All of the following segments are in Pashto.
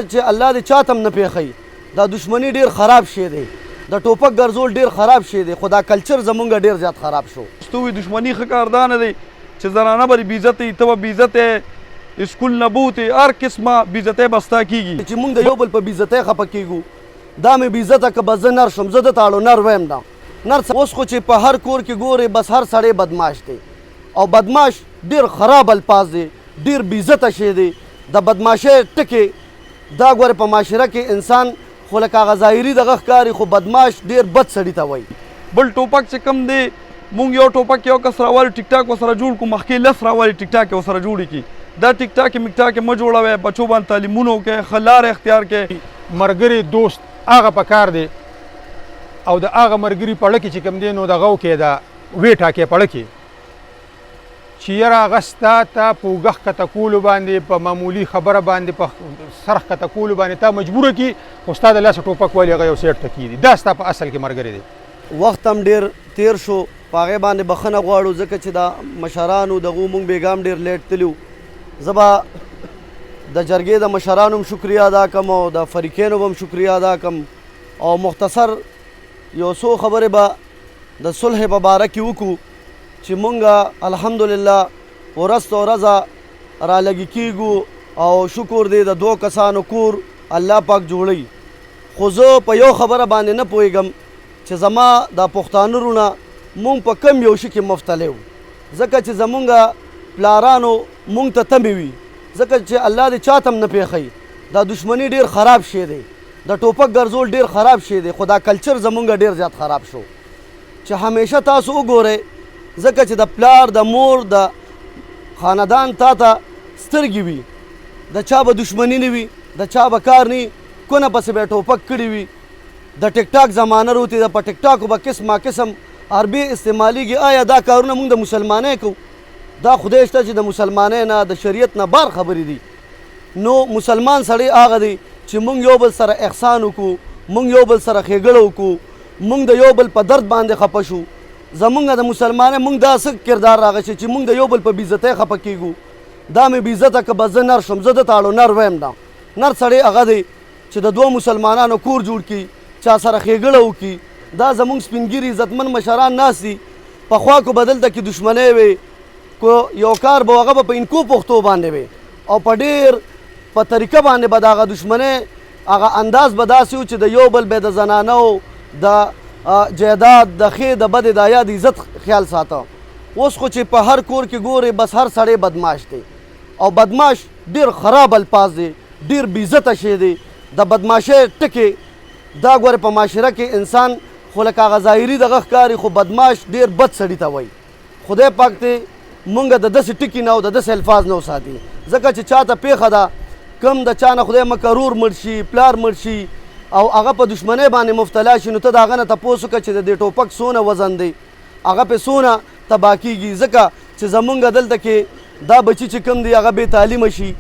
چې الله دې چاته هم نه پېښوي دا دشمني ډېر خراب شی دی د ټوپک ګرځول ډېر خراب شی دی خو دا کلچر زمونږ ډېر زیات خراب شو ستوي دشمني ښه کار دا نه دی چې زنانه به بې عزتې ته به بې عزتې اسکول نه بوتې هر قسمه بې عزتۍ به ستا کېږي چې مونږ د یو بل په بې عزتۍ خفه کېږو دا مې بې عزته که به زه نر شم زه دته اړو نر ویم نه نر اوس خو چې په هر کور کې ګورې بس هر سړی بدماش دی او بدماش ډېر خراب الفاظ دی ډېر بې عزته شی دی د بدماشۍ ټکې دا ګوره په معاشره کې انسان خو لکه هغه ظاهري دغه ښکاري خو بدماش ډېر بد سړي ته وایي بل ټوپک چې کم دی مونږ یو ټوپک یو کس راوالي ټیک ټاک ورسره جوړ کړو مخکې لس راوالي ټیک ټاک یې ورسره جوړې کړي دا ټیک ټاک مک ټاک مه جوړوئ بچو باندې تعلیمونه وکړئ ښه لاره اختیار کړئ ملګري دوست هغه پکار دی او د هغه ملګري پړه کې چې کوم دی نو دغه وکړې دا ویې ټاکې پړه کې چې یاره هغه ستا ته په اوږه ښکته کولو باندې په معمولي خبره باندې په سر ښکته کولو باندې تا مجبوره کړي خو ستا د لاسه ټوپک ولې هغه یو سیټ ته کېږي دا ستا په اصل کې ملګری دی وخت هم ډېر تیر شو په هغې باندې بخښنه غواړو ځکه چې د مشرانو دغو مونږ بېګام ډېر لیټ تللي وو زه به د جرګې د مشرانو هم شکریه ادا کړم او د فریقینو به هم شکریه ادا کړم او مختصر یو څو خبرې به د صلح په باره کې وکړو چې مونږ الحمدلله ورځ په ورځه رالګي کېږو او شکر دی د دوه کسانو کور الله پاک جوړوي خو زه په یو خبره باندې نه پوهېږم چې زما دا پښتانه وروڼه مونږ په کم یو شي کې مفتلی وو ځکه چې زمونږ پلارانو مونږ ته تمې وي ځکه چې الله دې چاته هم نه پېښوي دا دشمني ډېر خراب شی دی د ټوپک ګرځول ډېر خراب شی دی خو دا کلچر زمونږ ډېر زیات خراب شو چې همیشه تاسو وګورئ ځکه چې د پلار د مور د خاندان تا ته سترګې وي د چا به دشمني نه وي د چا به کار نه کونه پسې به یې ټوپک کړي وي د ټیک ټاک زمانه روتې ده په ټیک ټاکو به قسمه قسم عربي استعمالیږي آیا دا کارونه موږ د مسلمانۍ کوو دا خدای شته چې د مسلمانۍ نه د شریعت نه بار خبرې دي نو مسلمان سړی هغه دی چې موږ یو بل سره احسان وکړو موږ یو بل سره ښېګړه وکړو موږ د یو بل په درد باندې خفه شو زمونږ د مسلمانۍ موږ دا څه کردار راغی چې موږ د یو بل په بې عزتۍ خفه کېږو دا مې بې عزته که به زه نر شم زه دته اړو نر ویم نه نر سړی هغه دی چې د دوه مسلمانانو کور جوړ کړي چا سره ښېګړه وکړي دا زمونږ سپینګیري عزتمن مشران ناست دي پخوا کو به دلته کې دشمنۍ وې کو یو کار به هغه به په انکو پښتو باندې وې او په ډېر په طریقه باندې به د هغه دشمنۍ هغه انداز به داسې و چې د یو بل به د زنانو د جیداد د ښې د بدې د یا د عزت خیال ساته اوس خو چې په هر کور کې ګورې بس هر سړی بدماش دی او بدماش ډېر خراب الفاظ دی ډېر بې عزته شی دی د بدماشۍ ټکې دا ګوره په معاشره کې انسان خو لکه هغه ظاهري دغه ښکاري خو بدماش ډېر بد سړي ته وایي خدای پاک دې مونږ د داسې ټکي نه او د داسې الفاظ نه وساتي ځکه چې چاته پیښه ده کم د چا نه خدای مکرور مړ شي پلار مړ شي او هغه په دشمنۍ باندې مبتلا شي نو ته د هغه نه تپوس وکړه چې د دې ټوپک څونه وزن دی هغه پې څونه تباه کېږي ځکه چې زمونږ دلته کې دا بچي چې کوم دی هغه بې تعلیمه شي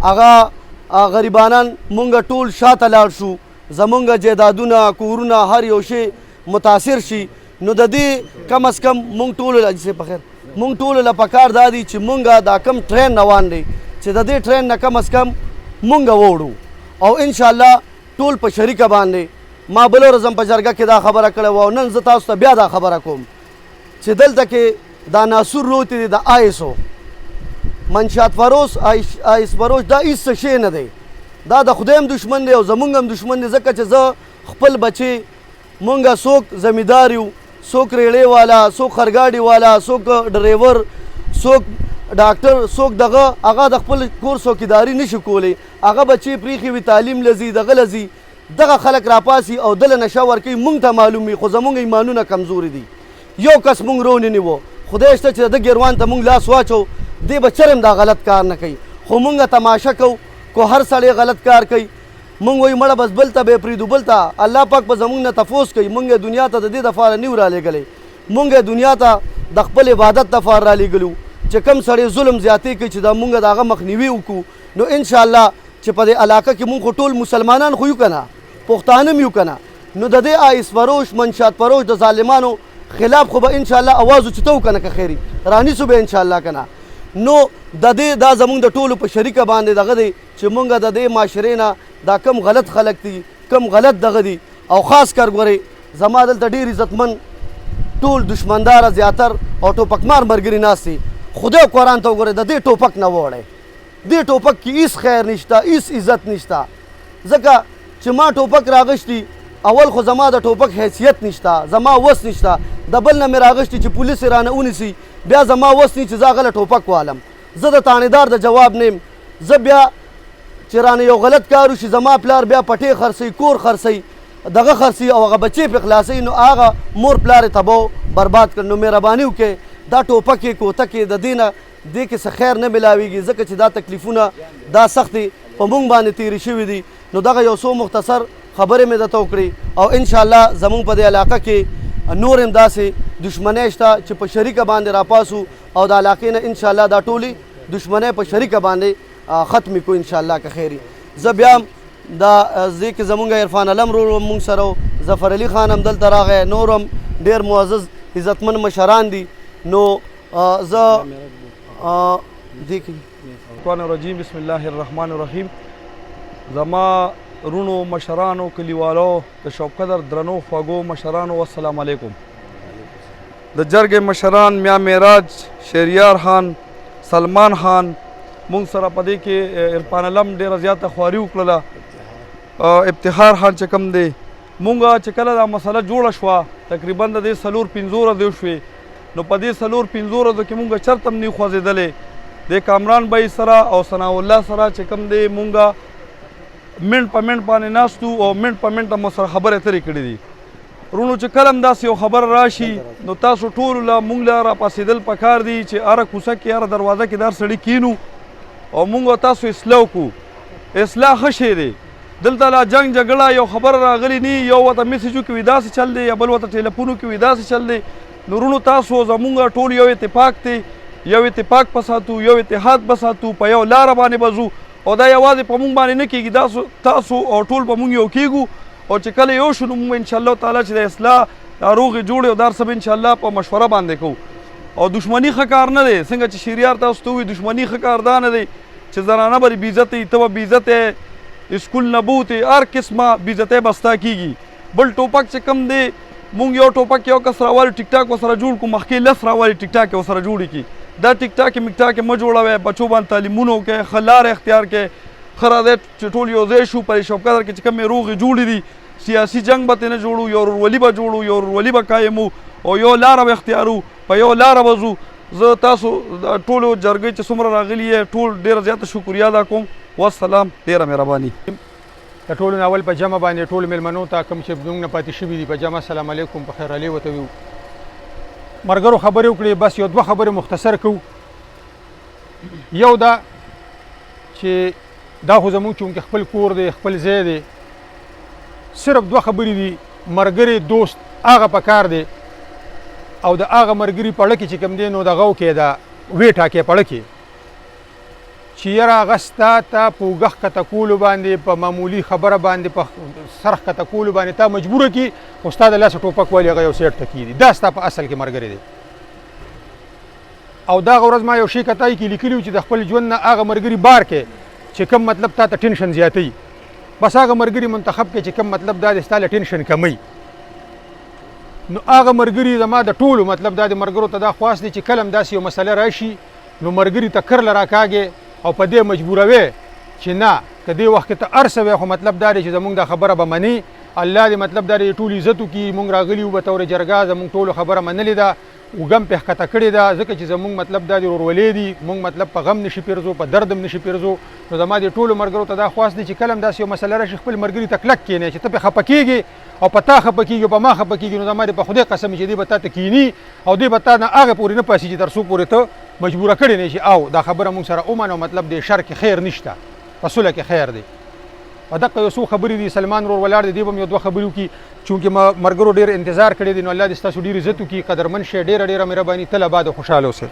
هغه غریبانان مونږ ټول شاته لاړ شو زمونږ جیدادونه کورونه هر یو شی متاثر شي نو د دې کم از کم مونږ ټولو له په خیر مونږ ټولو له پکار دا دي چې مونږ دا کم ټرین روان دی چې د دې ټرین نه کم از کم مونږ ووړو او انشاءالله ټول په شریکه باندې ما بله ورځ هم په جرګه کې دا خبره کړې وه او نن زه تاسو ته بیا دا خبره کوم چې دلته کې دا ناصر روتې دی د آیسو منشات فروش آیس فروش دا هېڅ څه شی نه دی دا د خدای هم دشمن دی او زمونږ هم دشمن دی ځکه چې زه خپل بچې مونږه څوک زمیندار یو څوک ریړې والا څوک خرګاډي والا څوک ډریور څوک ډاکټر څوک دغه هغه د خپل کور څوکیداري نشي کولی هغه بچې پریښې وي تعلیم لځي دغه لځي دغه خلک راپاسي او دله نشه ورکوي مونږ ته معلوم وي خو زمونږ ایمانونه کمزوري دي یو کس مونږ رونیوو خدای شته چې د ګیروان ته مونږ لاس واچو دی به چرم دا غلط کار نه کوي خو مونږ تماشه کوو کو هر سړی غلط کار کوي مونږ وایو مړه بس بل ته به یې پرېږدو بل ته الله پاک به زمونږ نه تفوس کوي مونږ دنیا ته د دې دپاره نه یو رالیږلی مونږ دنیا ته د خپل عبادت دپاره رالیږلي چې کم سړی ظلم زیاتې کوي چې دا مونږ د هغه مخنیوي وکړو نو انشاءالله چې په دې علاقه کې مونږ خو ټول مسلمانان خو یو که نه پښتانه هم یو که نه نو د دې آیس فروش منشات فروش د ظالمانو خلاف خو به انشاءالله اواز اوچته وکړو که خیري رانیسو به انشاءالله که نه نو د دې دا زمونږ د ټولو په شریکه باندې دغه دی چې مونږ د دې معاشرې نه دا کم غلط خلک دي کم غلط دغه دي او خاص کر ګورئ زما دلته ډېر عزتمن ټول دشمنداره زیاتر او ټوپکمار ملګري ناست دي خدای قرآن ته وګورئ د دې ټوپک نه ووړئ دې ټوپک کې هېڅ خیر نشته هېڅ عزت نشته ځکه چې ما ټوپک راغشتي اول خو زما د ټوپک حیثیت نشته زما وس نشته د بل نه مې راغشتي چې پولیس یې رانه ونیسي بیا زما وس نه چې زه هغه ټوپک والم زه د تانیدار د جواب نیم زه بیا چې رانه یو غلط کار وشي زما پلار بیا پټې خرڅوي کور خرڅوي دغه خرڅوي او هغه بچې پې خلاصوي نو هغه مور پلار یې تباه برباد کړ نو مهرباني وکړئ دا ټوپک یې کوتک یې د دې نه دې کې څه خیر نه میلاویږي ځکه چې دا تکلیفونه دا سختې په مونږ باندې تېرې شوي دي نو دغه یو څو مختصر خبرې مې درته وکړې او انشاءالله زمونږ په دې علاقه کې نور هم داسې دشمنۍ شته چې په شریکه باندې راپاسو او د علاقې نه انشاءالله دا ټولې دشمنۍ په شریکه باندې ختمې کړو انشاءالله که خیر زه بیا هم دا دې کې زمونږ عرفان علم ورور مونږ سره و ظفر علي خان هم دلته راغی نور هم ډېر معزز عزتمن مشران دي نو زه دې کې الرجیم بسم الله الرحمن الرحیم زما رونو مشرانو کلیوالو د شوق قدر درنو خوږو مشرانو والسلام علیکم د جرګې مشران میا معراج شهریار خان سلمان خان مونږ سره په دې کې عرفان علم ډېره زیاته خواري وکړله ابتخار خان چې کوم دی مونږ چې کله دا مسله جوړه شوه تقریبا د دې 4-5 ورځې وشوې نو په دې 4-5 ورځو کې مونږ چرته هم نه خوځېدلې د کامران بھائی سره او ثناء الله سره چې کوم دی مونږ منټ په منټ باندې ناستو او منټ په منټ مو سره خبرې اترې کړې دي رونو چې کله هم داسې یو خبر راشي نو تاسو ټولو له مونږ له راپاسېدل پکار دي چې هره کوڅه کې هره دروازه کې دار سړي کینو او مونږ تاسو اصلاح وکړو اصلاح ښه شی دی دلته لا جنګ جګړه یو خبره راغلی نه یو ورته میسیج وکړي داسې چل دی یا بل ورته ټلیفون وکړي داسې چل دی نو رونو تاسو زمونږ ټول یو اتفاق دی یو اتفاق به ساتو یو اتحاد به ساتو په یو لاره باندې به ځو او دا یوازې په مونږ باندې نه کېږي تاسو او ټول به مونږ یو کېږو او چې کله یو شو نو مونږ انشاءالله تعالی چې د اصلاح دا روغې جوړې او دا هر څه به انشاءالله په مشوره باندې کوو او دشمني ښه کار نه دی څنګه چې شهریار تاسو ته ووایي دشمني ښه کار دا نه دی چې زنانه به بې عزته وي ته به بې عزته اسکول نه بوتې هر قسمه بې عزتۍ به ستا کېږي بل ټوپک چې کم دی مونږ یو ټوپک یو کس راوالي ټیک ټاک ورسره جوړ کړو مخکې 10 راوالي ټیک ټاک یې ورسره جوړې کړي دا ټیک ټاک مک ټاک مه جوړوئ بچو باندې تعلیمونه وکړئ ښه لاره اختیار کړئ ښه راځئ چې ټول یو ځای شو په شوق قدر کې چې کومې روغې جوړې دي سیاسي جنګ به ترې نه جوړو یو ورورولي به جوړو یو ورورولي به قایمو او یو لاره به اختیارو په یو لاره به ځو زه تاسو ټولو جرګې چې څومره راغلي یې ټول ډېره زیاته شکریا ادا کوم والسلام ډېره مهرباني د ټولو نه اول په جمع باندې ټول میلمنو ته کوم چې زموږ نه پاتې شوي دي په جمع السلام علیکم په خیر علي ورته ویو ملګرو خبرې وکړې بس یو 2 خبرې مختصر کوو یو دا چې دا خو زموږ چونکې خپل کور دی خپل ځای دی صرف 2 خبرې دي ملګری دوست هغه پکار دی او د هغه ملګري په اړه کې چې کوم دی نو دغه وکړې دا ویې ټاکې په اړه کې چې یاره هغه ستا ته په اوږه ښکته کولو باندې په معمولي خبره باندې په سر ښکته کولو باندې تا مجبوره کړي خو ستا د لاسه ټوپک والي هغه یو سیټ ته کېږي دا ستا په اصل کې ملګری دی او دغه ورځ ما یو شی کتای کې لیکلي چې د خپل ژوند نه هغه ملګري بار کې چې کوم مطلب تا ته ټینشن زیاتوي بس هغه ملګري منتخب کې چې کوم مطلب دا د ستا له ټینشن کموي نو هغه ملګري زما د ټولو مطلب دا د ملګرو ته دا خواست دی چې کله هم داسې یو مسله راشي نو ملګري ته کرله راکاږې او په دې مجبوروي چې نه که دې وخت کې ته هر څه وی خو مطلب دا دی چې زمونږ دا خبره به مني الله دې مطلب دا دی ټول عزت وکړي مونږ راغلي وو به طور جرګه زمونږ ټولو خبره منلې ده وګم پې ښکته کړې ده ځکه چې زمونږ مطلب دا دی ورورولې دي مونږ مطلب په غم نشي پیرزو په درد هم نشي پیرزو نو زما دې ټولو ملګرو ته دا خواست دی چې کله هم داسې یو مسله راشي خپل ملګري ته کلک کښېنئ چې ته پې خفه کېږې او په تا خفه کېږي او په ما خفه کېږي نو زما دې په خدای قسم چې دې به تا ته کښېني او دې به تا نه هغې پورې نه پاسي چې تر څو پورې ته مجبوره کړې نه شي او دا خبره مونږ سره ومنو مطلب دې شر کې خیر نشته په صلح کې خیر دی په دغه یو څو خبرې دي سلمان ورور ولاړ دی به هم یو 2 خبرې وکړي چونکې ما ملګرو ډېر انتظار کړی دی نو الله دې ستاسو ډېر عزت وکړي قدرمن شی ډېره مهرباني تل آباد او خوشحاله اوسئ